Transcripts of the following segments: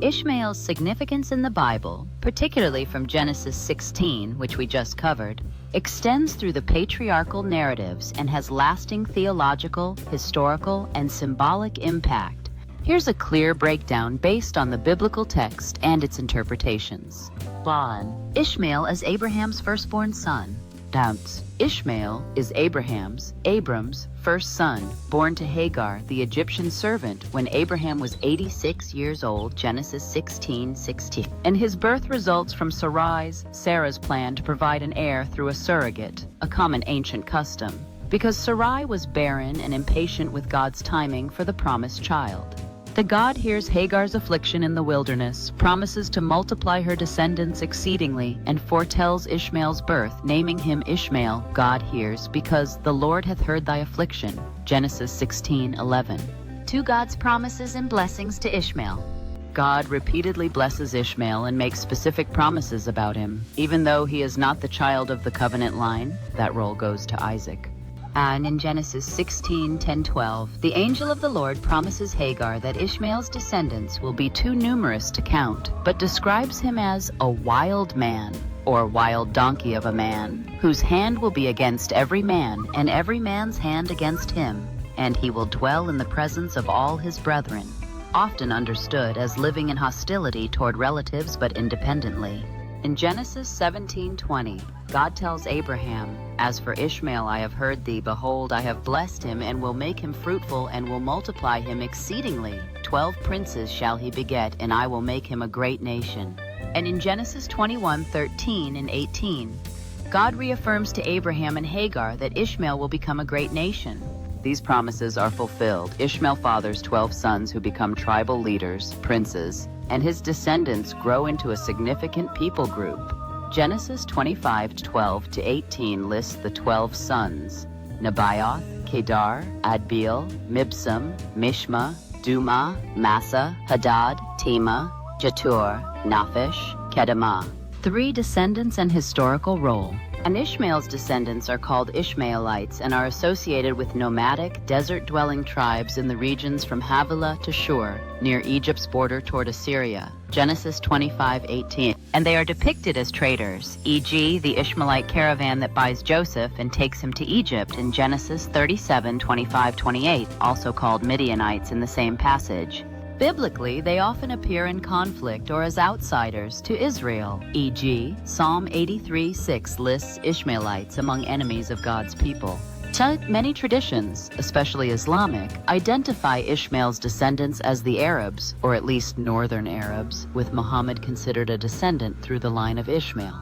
Ishmael's significance in the Bible, particularly from Genesis 16, which we just covered, extends through the patriarchal narratives and has lasting theological, historical, and symbolic impact. Here's a clear breakdown based on the biblical text and its interpretations. 1. Ishmael as Abraham's firstborn son. Doubts. Ishmael is Abram's first son, born to Hagar, the Egyptian servant, when Abraham was 86 years old, Genesis 16:16. And his birth results from Sarah's plan to provide an heir through a surrogate, a common ancient custom, because Sarai was barren and impatient with God's timing for the promised child. The God hears Hagar's affliction in the wilderness, promises to multiply her descendants exceedingly, and foretells Ishmael's birth, naming him Ishmael. God hears, because the Lord hath heard thy affliction. Genesis 16:11. 2. God's promises and blessings to Ishmael. God repeatedly blesses Ishmael and makes specific promises about him. Even though he is not the child of the covenant line, that role goes to Isaac. And in Genesis 16:10-12, the angel of the Lord promises Hagar that Ishmael's descendants will be too numerous to count, but describes him as a wild man, or wild donkey of a man, whose hand will be against every man, and every man's hand against him, and he will dwell in the presence of all his brethren, often understood as living in hostility toward relatives but independently. In Genesis 17:20, God tells Abraham, "As for Ishmael I have heard thee, behold, I have blessed him, and will make him fruitful, and will multiply him exceedingly. 12 princes shall he beget, and I will make him a great nation." And in Genesis 21:13 and 18, God reaffirms to Abraham and Hagar that Ishmael will become a great nation. These promises are fulfilled. Ishmael fathers 12 sons who become tribal leaders, princes, and his descendants grow into a significant people group. Genesis 25:12-18 lists the 12 sons: Nebaioth, Kedar, Adbeel, Mibsam, Mishma, Duma, Massa, Hadad, Tema, Jetur, Naphish, Kedemah. 3. Descendants and historical role. And Ishmael's descendants are called Ishmaelites and are associated with nomadic, desert-dwelling tribes in the regions from Havilah to Shur, near Egypt's border toward Assyria. Genesis 25:18. And they are depicted as traders, e.g. the Ishmaelite caravan that buys Joseph and takes him to Egypt in Genesis 37:25-28, also called Midianites in the same passage. Biblically, they often appear in conflict or as outsiders to Israel, e.g. Psalm 83:6 lists Ishmaelites among enemies of God's people. Many traditions, especially Islamic, identify Ishmael's descendants as the Arabs, or at least northern Arabs, with Muhammad considered a descendant through the line of Ishmael.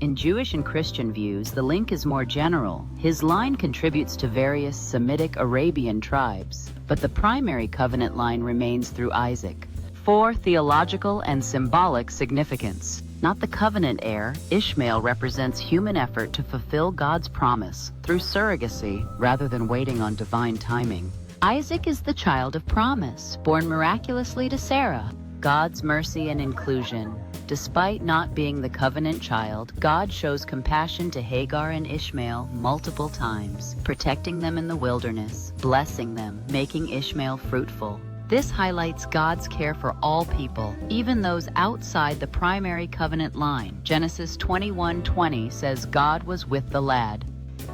In Jewish and Christian views, the link is more general. His line contributes to various Semitic Arabian tribes, but the primary covenant line remains through Isaac. 4. Theological and symbolic significance. Not the covenant heir, Ishmael represents human effort to fulfill God's promise through surrogacy rather than waiting on divine timing. Isaac is the child of promise, born miraculously to Sarah. God's mercy and inclusion. Despite not being the covenant child, God shows compassion to Hagar and Ishmael multiple times, protecting them in the wilderness, blessing them, making Ishmael fruitful. This highlights God's care for all people, even those outside the primary covenant line. Genesis 21:20 says God was with the lad.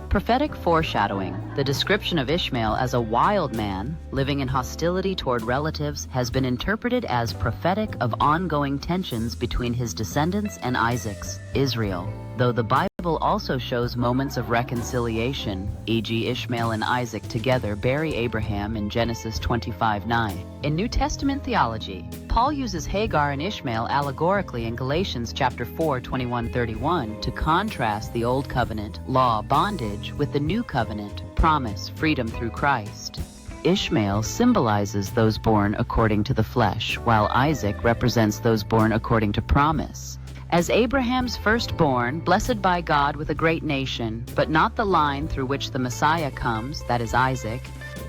Prophetic foreshadowing. The description of Ishmael as a wild man, living in hostility toward relatives, has been interpreted as prophetic of ongoing tensions between his descendants and Isaac's, Israel, though the Bible also shows moments of reconciliation, e.g. Ishmael and Isaac together bury Abraham in Genesis 25:9. In New Testament theology, Paul uses Hagar and Ishmael allegorically in Galatians chapter 4:21-31 to contrast the Old Covenant, law, bondage, with the New Covenant, promise, freedom through Christ. Ishmael symbolizes those born according to the flesh, while Isaac represents those born according to promise. As Abraham's firstborn, blessed by God with a great nation, but not the line through which the Messiah comes, that is Isaac,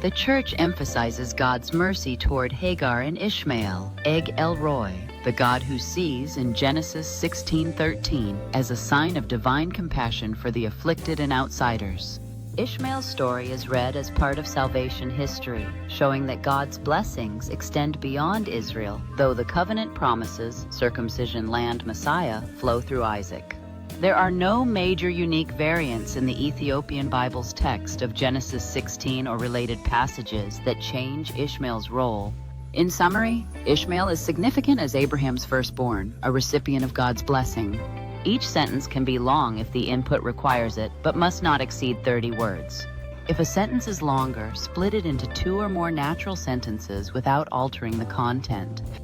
the Church emphasizes God's mercy toward Hagar and Ishmael, Eg El Roi, the God who sees in Genesis 16:13 as a sign of divine compassion for the afflicted and outsiders. Ishmael's story is read as part of salvation history, showing that God's blessings extend beyond Israel, though the covenant promises, circumcision, land, Messiah, flow through Isaac. There are no major unique variants in the Ethiopian Bible's text of Genesis 16 or related passages that change Ishmael's role. In summary, Ishmael is significant as Abraham's firstborn, a recipient of God's blessing. Each sentence can be long if the input requires it, but must not exceed 30 words. If a sentence is longer, split it into 2 or more natural sentences without altering the content.